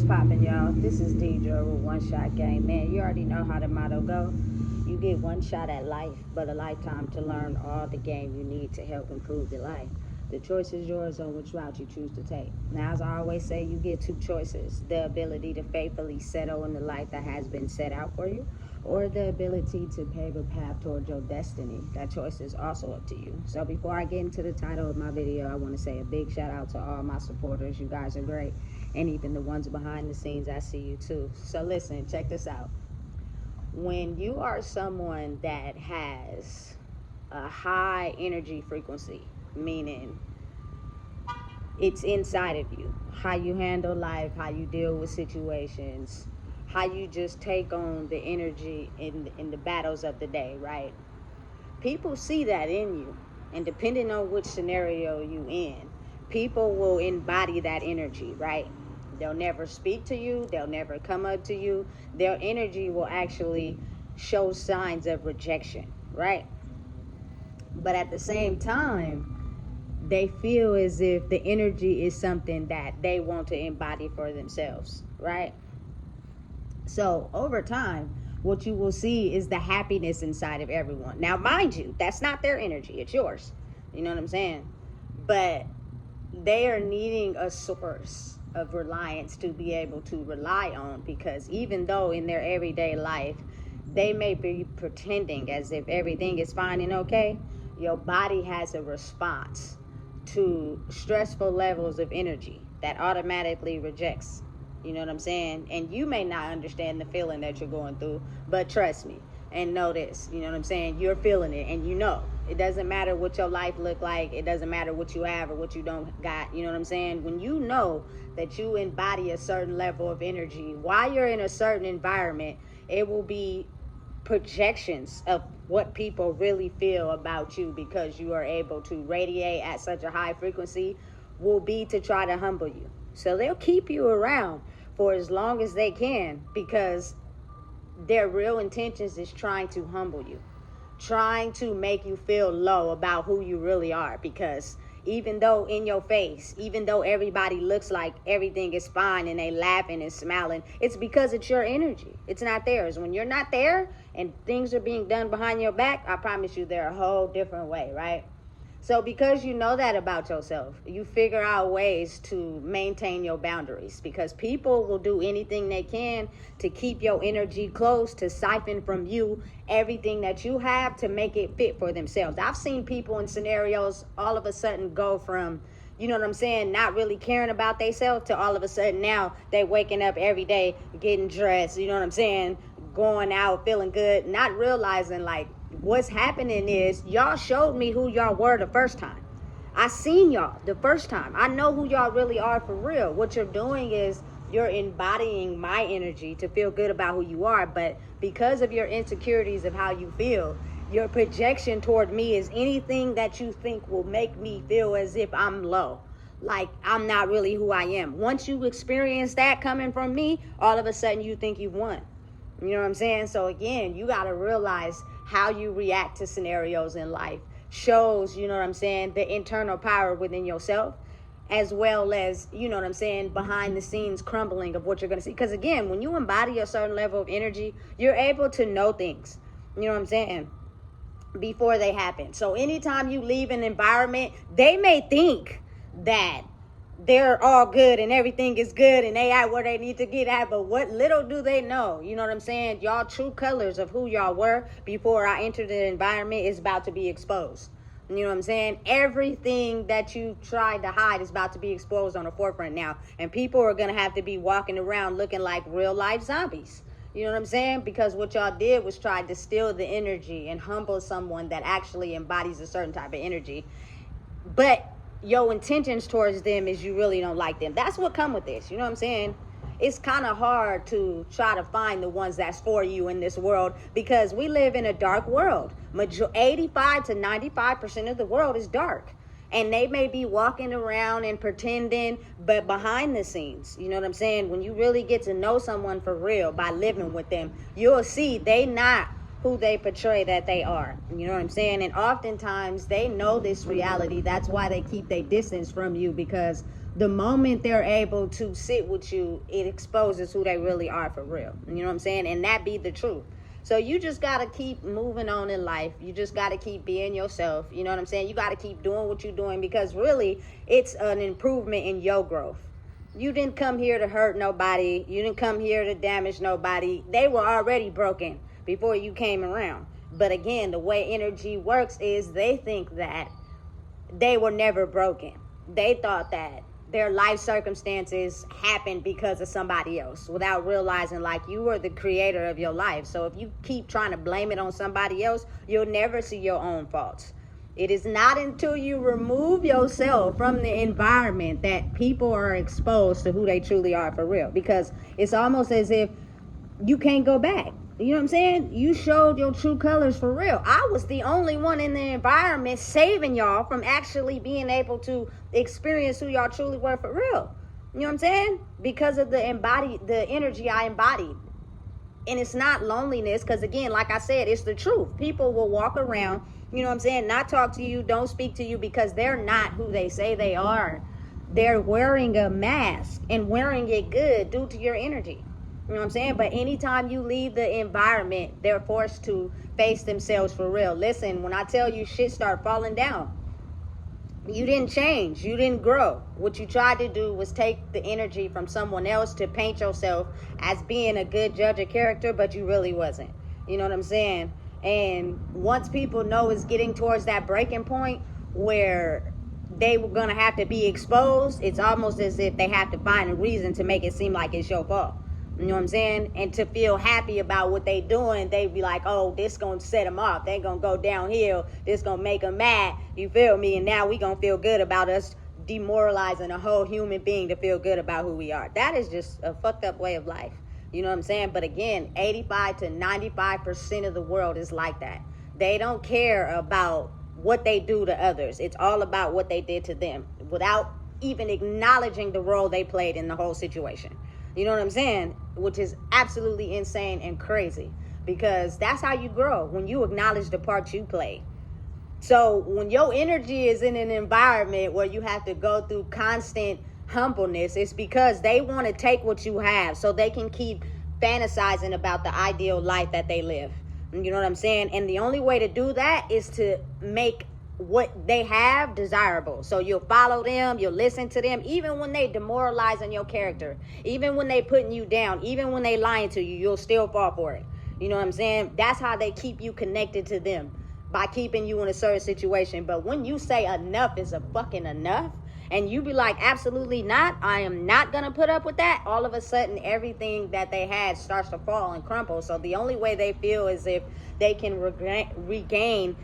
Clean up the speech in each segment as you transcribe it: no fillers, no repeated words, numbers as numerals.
poppin', y'all? This is Deidre with One Shot Game. Man, you already know how the motto go. You get one shot at life, but a lifetime to learn all the game you need to help improve your life. The choice is yours on which route you choose to take. Now, as I always say, you get two choices: the ability to faithfully settle in the life that has been set out for you, or the ability to pave a path towards your destiny. That choice is also up to you. So before I get into the title of my video, I want to say a big shout out to all my supporters. You guys are great. And even the ones behind the scenes, I see you too. So listen, check this out. When you are someone that has a high energy frequency, meaning it's inside of you, how you handle life, how you deal with situations, how you just take on the energy in the battles of the day, right? People see that in you, and depending on which scenario you in, people will embody that energy, right? They'll never speak to you, they'll never come up to you. Their energy will actually show signs of rejection, right? But at the same time, they feel as if the energy is something that they want to embody for themselves, right? So over time, what you will see is the happiness inside of everyone. Now, mind you, that's not their energy, it's yours. You know what I'm saying? But they are needing a source of reliance to be able to rely on, because even though in their everyday life, they may be pretending as if everything is fine and okay, your body has a response to stressful levels of energy that automatically rejects. You know what I'm saying? And you may not understand the feeling that you're going through, but trust me and know this. You know what I'm saying? You're feeling it, and you know. It doesn't matter what your life look like. It doesn't matter what you have or what you don't got. You know what I'm saying? When you know that you embody a certain level of energy, while you're in a certain environment, it will be projections of what people really feel about you, because you are able to radiate at such a high frequency, will be to try to humble you. So they'll keep you around for as long as they can, because their real intentions is trying to humble you, trying to make you feel low about who you really are. Because even though in your face, even though everybody looks like everything is fine and they laughing and smiling, it's because it's your energy. It's not theirs. When you're not there and things are being done behind your back, I promise you they're a whole different way, right? So because you know that about yourself, you figure out ways to maintain your boundaries, because people will do anything they can to keep your energy close, to siphon from you everything that you have to make it fit for themselves. I've seen people in scenarios all of a sudden go from, you know what I'm saying, not really caring about themselves to all of a sudden now they waking up every day, getting dressed, you know what I'm saying, going out, feeling good, not realizing like, what's happening is y'all showed me who y'all were the first time. I seen y'all the first time. I know who y'all really are for real. What you're doing is you're embodying my energy to feel good about who you are, but because of your insecurities of how you feel, your projection toward me is anything that you think will make me feel as if I'm low, like I'm not really who I am. Once you experience that coming from me, all of a sudden you think you've won. You know what I'm saying? So again, you got to realize how you react to scenarios in life shows, you know what I'm saying, the internal power within yourself, as well as, you know what I'm saying, behind the scenes crumbling of what you're going to see. Because again, when you embody a certain level of energy, you're able to know things, you know what I'm saying, before they happen. So anytime you leave an environment, they may think that they're all good and everything is good and they at where they need to get at, but what little do they know, you know what I'm saying, y'all true colors of who y'all were before I entered the environment is about to be exposed. You know what I'm saying? Everything that you tried to hide is about to be exposed on the forefront now, and people are gonna have to be walking around looking like real life zombies. You know what I'm saying? Because what y'all did was try to steal the energy and humble someone that actually embodies a certain type of energy, but your intentions towards them is you really don't like them. That's what come with this. You know what I'm saying? It's kind of hard to try to find the ones that's for you in this world, because we live in a dark world. 85 to 95% of the world is dark. And they may be walking around and pretending, but behind the scenes, you know what I'm saying? When you really get to know someone for real by living with them, you'll see they not who they portray that they are. You know what I'm saying? And oftentimes they know this reality. That's why they keep their distance from you, because the moment they're able to sit with you, it exposes who they really are for real. You know what I'm saying? And that be the truth. So you just got to keep moving on in life. You just got to keep being yourself. You know what I'm saying? You got to keep doing what you're doing, because really it's an improvement in your growth. You didn't come here to hurt nobody. You didn't come here to damage nobody. They were already broken before you came around. But again, the way energy works is they think that they were never broken. They thought that their life circumstances happened because of somebody else, without realizing like you were the creator of your life. So if you keep trying to blame it on somebody else, you'll never see your own faults. It is not until you remove yourself from the environment that people are exposed to who they truly are for real. Because it's almost as if you can't go back. You know what I'm saying? You showed your true colors for real. I was the only one in the environment saving y'all from actually being able to experience who y'all truly were for real. You know what I'm saying? Because of the energy I embodied. And it's not loneliness, because again, like I said, it's the truth. People will walk around, you know what I'm saying, not talk to you, don't speak to you, because they're not who they say they are. They're wearing a mask, and wearing it good due to your energy. You know what I'm saying? But anytime you leave the environment, they're forced to face themselves for real. Listen, when I tell you shit start falling down, you didn't change. You didn't grow. What you tried to do was take the energy from someone else to paint yourself as being a good judge of character, but you really wasn't. You know what I'm saying? And once people know it's getting towards that breaking point where they were going to have to be exposed, it's almost as if they have to find a reason to make it seem like it's your fault. You know what I'm saying? And to feel happy about what they doing, they be like, oh, this gonna set them off. They gonna go downhill. This gonna make them mad. You feel me? And now we gonna feel good about us demoralizing a whole human being to feel good about who we are. That is just a fucked up way of life. You know what I'm saying? But again, 85 to 95% of the world is like that. They don't care about what they do to others. It's all about what they did to them, without even acknowledging the role they played in the whole situation. You know what I'm saying? Which is absolutely insane and crazy, because that's how you grow, when you acknowledge the part you play. So when your energy is in an environment where you have to go through constant humbleness, it's because they want to take what you have so they can keep fantasizing about the ideal life that they live. You know what I'm saying? And the only way to do that is to make what they have desirable. So you'll follow them, you'll listen to them, even when they demoralizing your character, even when they putting you down, even when they lying to you, you'll still fall for it. You know what I'm saying? That's how they keep you connected to them, by keeping you in a certain situation. But when you say enough is a fucking enough, and you be like, absolutely not, I am not gonna put up with that, all of a sudden everything that they had starts to fall and crumble. So the only way they feel is if they can regain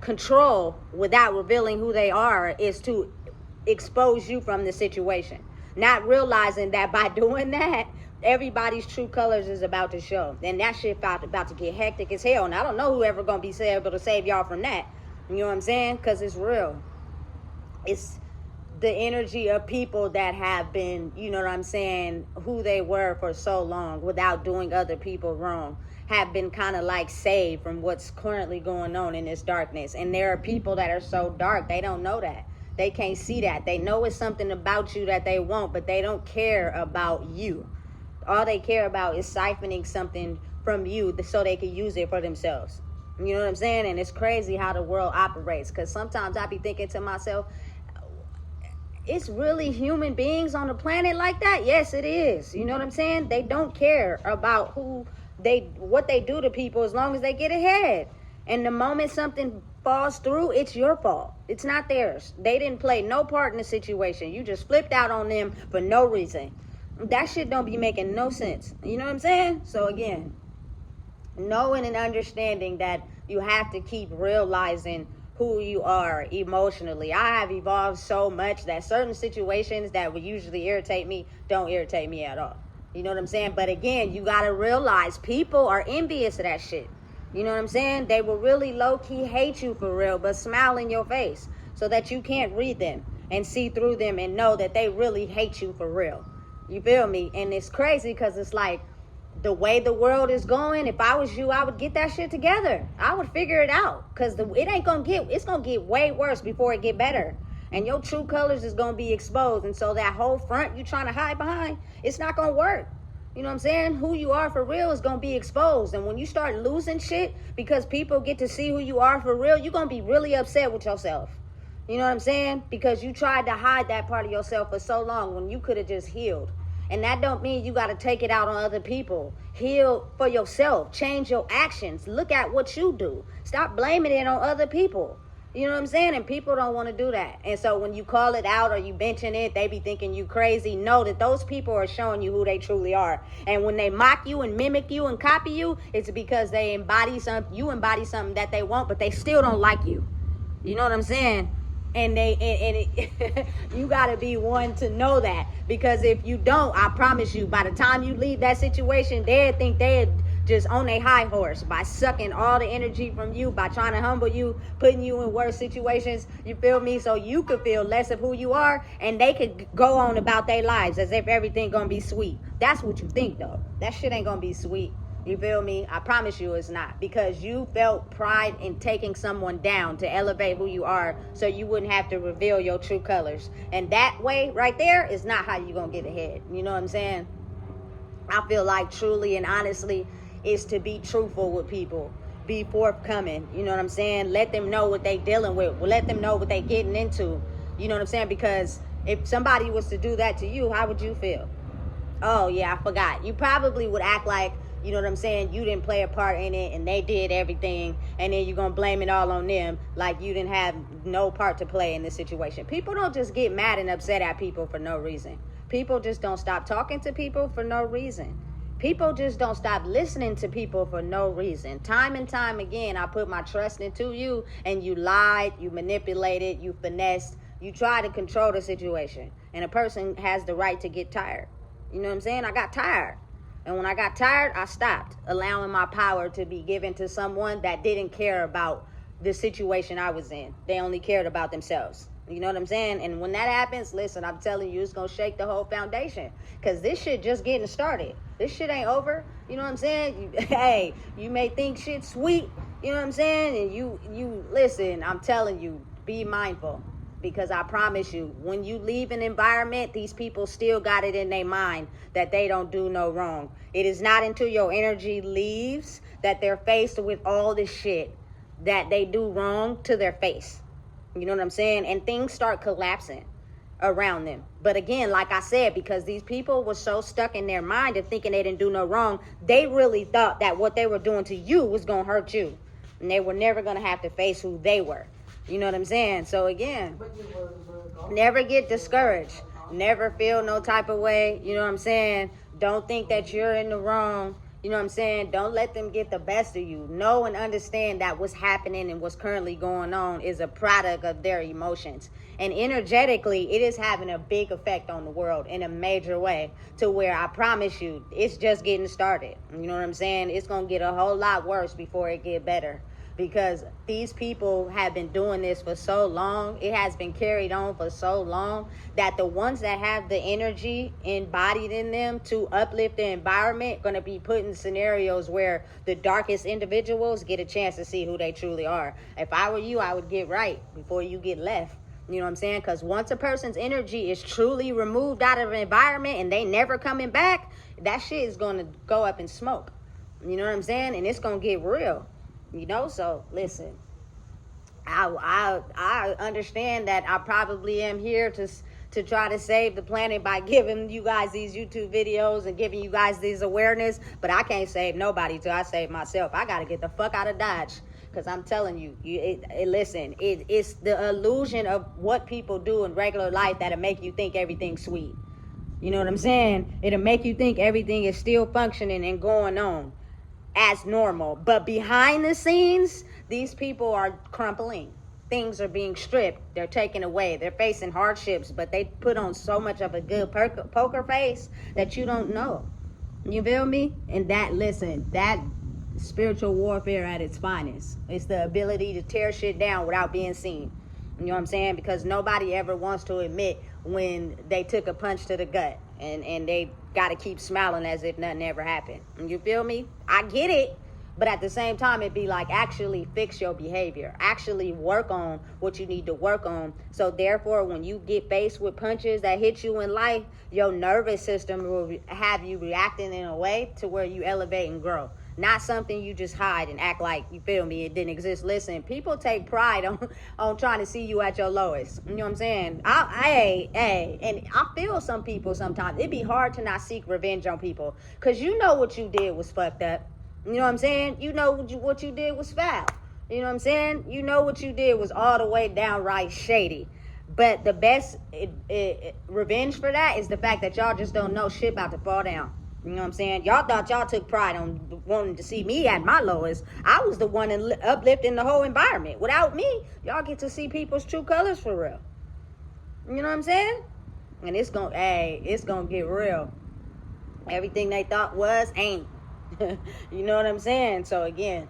control without revealing who they are, is to expose you from the situation, not realizing that by doing that, everybody's true colors is about to show. And that shit about to get hectic as hell. And I don't know who ever gonna be able to save y'all from that. You know what I'm saying? Because it's real. It's the energy of people that have been, you know what I'm saying, who they were for so long without doing other people wrong, have been kind of like saved from what's currently going on in this darkness. And there are people that are so dark, they don't know that. They can't see that. They know it's something about you that they want, but they don't care about you. All they care about is siphoning something from you so they can use it for themselves. You know what I'm saying? And it's crazy how the world operates, because sometimes I be thinking to myself, it's really human beings on the planet like that? Yes, it is. You know what I'm saying? They don't care about what they do to people, as long as they get ahead. And the moment something falls through, it's your fault. It's not theirs. They didn't play no part in the situation. You just flipped out on them for no reason. That shit don't be making no sense. You know what I'm saying? So again, knowing and understanding that you have to keep realizing who you are emotionally. I have evolved so much that certain situations that would usually irritate me don't irritate me at all. You know what I'm saying? But again, you got to realize people are envious of that shit. You know what I'm saying? They will really low-key hate you for real, but smile in your face so that you can't read them and see through them and know that they really hate you for real. You feel me? And it's crazy because it's like, the way the world is going, if I was you, I would get that shit together. I would figure it out, because it's gonna get way worse before it get better. And your true colors is going to be exposed. And so that whole front you trying to hide behind, it's not going to work. You know what I'm saying? Who you are for real is going to be exposed. And when you start losing shit because people get to see who you are for real, you're going to be really upset with yourself. You know what I'm saying? Because you tried to hide that part of yourself for so long when you could have just healed. And that don't mean you got to take it out on other people. Heal for yourself. Change your actions. Look at what you do. Stop blaming it on other people. You know what I'm saying? And people don't want to do that. And so when you call it out or you mention it, they be thinking you crazy. Know that those people are showing you who they truly are. And when they mock you and mimic you and copy you, it's because they embody something. You embody something that they want, but they still don't like you. You know what I'm saying? And you gotta be one to know that, because if you don't, I promise you, by the time you leave that situation, they'll think they're just on a high horse by sucking all the energy from you, by trying to humble you, putting you in worse situations. You feel me? So you could feel less of who you are, and they could go on about their lives as if everything gonna be sweet. That's what you think, though. That shit ain't gonna be sweet. You feel me? I promise you it's not, because you felt pride in taking someone down to elevate who you are so you wouldn't have to reveal your true colors. And that way right there is not how you gonna get ahead. You know what I'm saying? I feel like truly and honestly is to be truthful with people. Be forthcoming. You know what I'm saying? Let them know what they dealing with. Let them know what they getting into. You know what I'm saying? Because if somebody was to do that to you, how would you feel? Oh yeah, I forgot. You probably would act like, you know what I'm saying, you didn't play a part in it and they did everything, and then you're going to blame it all on them like you didn't have no part to play in this situation. People don't just get mad and upset at people for no reason. People just don't stop talking to people for no reason. People just don't stop listening to people for no reason. Time and time again, I put my trust into you and you lied, you manipulated, you finessed, you tried to control the situation. And a person has the right to get tired. You know what I'm saying? I got tired. And when I got tired, I stopped allowing my power to be given to someone that didn't care about the situation I was in. They only cared about themselves. You know what I'm saying? And when that happens, listen, I'm telling you, it's going to shake the whole foundation. Because this shit just getting started. This shit ain't over. You know what I'm saying? Hey, you may think shit's sweet. You know what I'm saying? And you listen, I'm telling you, be mindful. Because I promise you, when you leave an environment, these people still got it in their mind that they don't do no wrong. It is not until your energy leaves that they're faced with all this shit that they do wrong to their face. You know what I'm saying? And things start collapsing around them. But again, like I said, because these people were so stuck in their mind of thinking they didn't do no wrong, they really thought that what they were doing to you was going to hurt you. And they were never going to have to face who they were. You know what I'm saying? So again, never get discouraged. Never feel no type of way. You know what I'm saying? Don't think that you're in the wrong. You know what I'm saying? Don't let them get the best of you. Know and understand that what's happening and what's currently going on is a product of their emotions. And energetically, it is having a big effect on the world in a major way, to where I promise you, it's just getting started. You know what I'm saying? It's going to get a whole lot worse before it get better. Because these people have been doing this for so long, it has been carried on for so long, that the ones that have the energy embodied in them to uplift the environment going to be put in scenarios where the darkest individuals get a chance to see who they truly are. If I were you, I would get right before you get left. You know what I'm saying? Because once a person's energy is truly removed out of an environment and they never coming back, that shit is going to go up in smoke. You know what I'm saying? And it's going to get real. You know, so listen, I understand that I probably am here to try to save the planet by giving you guys these YouTube videos and giving you guys this awareness, but I can't save nobody till I save myself. I got to get the fuck out of Dodge, because I'm telling you, it's the illusion of what people do in regular life that'll make you think everything's sweet. You know what I'm saying? It'll make you think everything is still functioning and going on as normal, but behind the scenes, these people are crumpling. Things are being stripped. They're taken away. They're facing hardships, but they put on so much of a good poker face that you don't know. You feel me? And that spiritual warfare at its finest. It's the ability to tear shit down without being seen. You know what I'm saying? Because nobody ever wants to admit when they took a punch to the gut and they got to keep smiling as if nothing ever happened. You feel me? I get it. But at the same time, it'd be like, actually fix your behavior. Actually work on what you need to work on. So therefore, when you get faced with punches that hit you in life, your nervous system will have you reacting in a way to where you elevate and grow. Not something you just hide and act like, you feel me, it didn't exist. Listen, people take pride on trying to see you at your lowest. You know what I'm saying? And I feel some people sometimes. It'd be hard to not seek revenge on people. Because you know what you did was fucked up. You know what I'm saying? You know what you did was foul. You know what I'm saying? You know what you did was all the way downright shady. But the best revenge for that is the fact that y'all just don't know shit about to fall down. You know what I'm saying? Y'all thought y'all took pride on wanting to see me at my lowest. I was the one uplifting the whole environment. Without me, y'all get to see people's true colors for real. You know what I'm saying? And it's gonna get real. Everything they thought was ain't. You know what I'm saying? So again,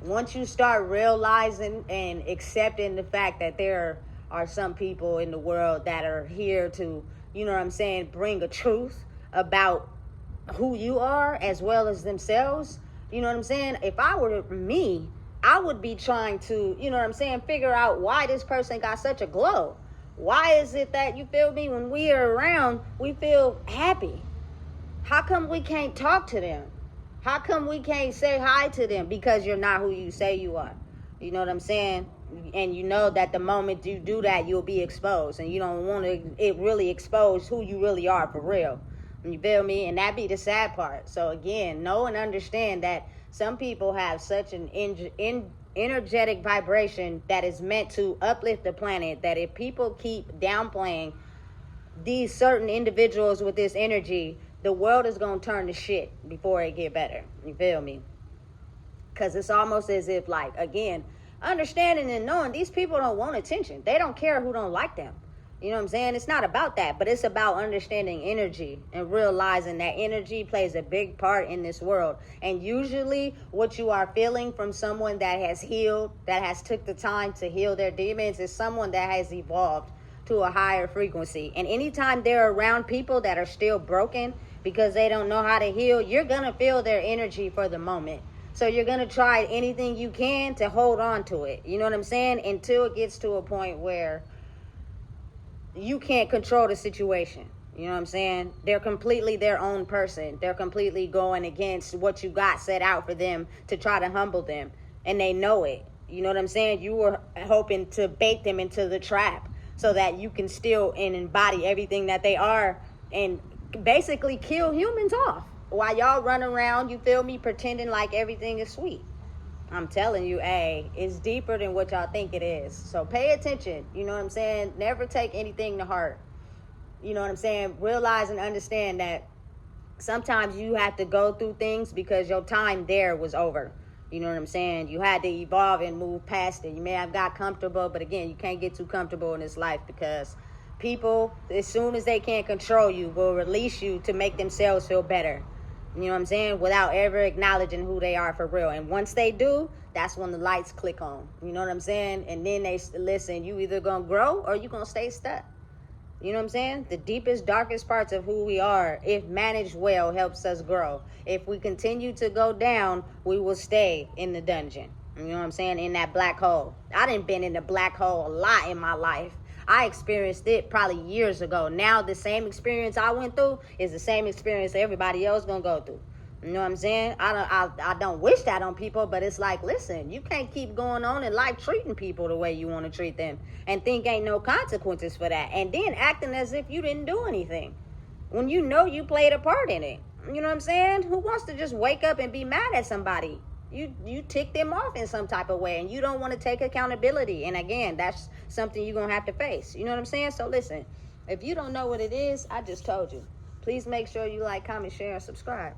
once you start realizing and accepting the fact that there are some people in the world that are here to, you know what I'm saying, bring a truth about who you are as well as themselves, you know what I'm saying? If I were me, I would be trying to, you know what I'm saying, figure out why this person got such a glow. Why is it that, you feel me, when we are around, we feel happy? How come we can't talk to them? How come we can't say hi to them? Because you're not who you say you are. You know what I'm saying? And you know that the moment you do that, you'll be exposed. And you don't want to really expose who you really are for real. You feel me? And that be the sad part. So again, know and understand that some people have such an energetic vibration that is meant to uplift the planet, that if people keep downplaying these certain individuals with this energy, the world is going to turn to shit before it get better. You feel me? Because it's almost as if, like, again, understanding and knowing these people don't want attention. They don't care who don't like them. You know what I'm saying? It's not about that, but it's about understanding energy and realizing that energy plays a big part in this world. And usually what you are feeling from someone that has healed, that has took the time to heal their demons, is someone that has evolved to a higher frequency. And anytime they're around people that are still broken because they don't know how to heal, you're going to feel their energy for the moment. So you're going to try anything you can to hold on to it. You know what I'm saying? Until it gets to a point where you can't control the situation. You know what I'm saying? They're completely their own person. They're completely going against what you got set out for them to try to humble them. And they know it. You know what I'm saying? You were hoping to bait them into the trap so that you can steal and embody everything that they are and basically kill humans off while y'all run around, you feel me, pretending like everything is sweet. I'm telling you, it's deeper than what y'all think it is. So pay attention. You know what I'm saying? Never take anything to heart. You know what I'm saying? Realize and understand that sometimes you have to go through things because your time there was over. You know what I'm saying? You had to evolve and move past it. You may have got comfortable, but again, you can't get too comfortable in this life because people, as soon as they can't control you, will release you to make themselves feel better. You know what I'm saying? Without ever acknowledging who they are for real. And once they do, that's when the lights click on. You know what I'm saying? And then they listen, you either gonna grow or you gonna stay stuck. You know what I'm saying? The deepest, darkest parts of who we are, if managed well, helps us grow. If we continue to go down, we will stay in the dungeon. You know what I'm saying? In that black hole. I done been in the black hole a lot in my life. I experienced it probably years ago. Now the same experience I went through is the same experience everybody else gonna go through. You know what I'm saying? I don't wish that on people, but it's like, listen, you can't keep going on in life treating people the way you want to treat them and think ain't no consequences for that, and then acting as if you didn't do anything when you know you played a part in it. You know what I'm saying? Who wants to just wake up and be mad at somebody? You tick them off in some type of way and you don't want to take accountability. And again, that's something you're going to have to face. You know what I'm saying? So listen, if you don't know what it is, I just told you. Please make sure you like, comment, share, and subscribe.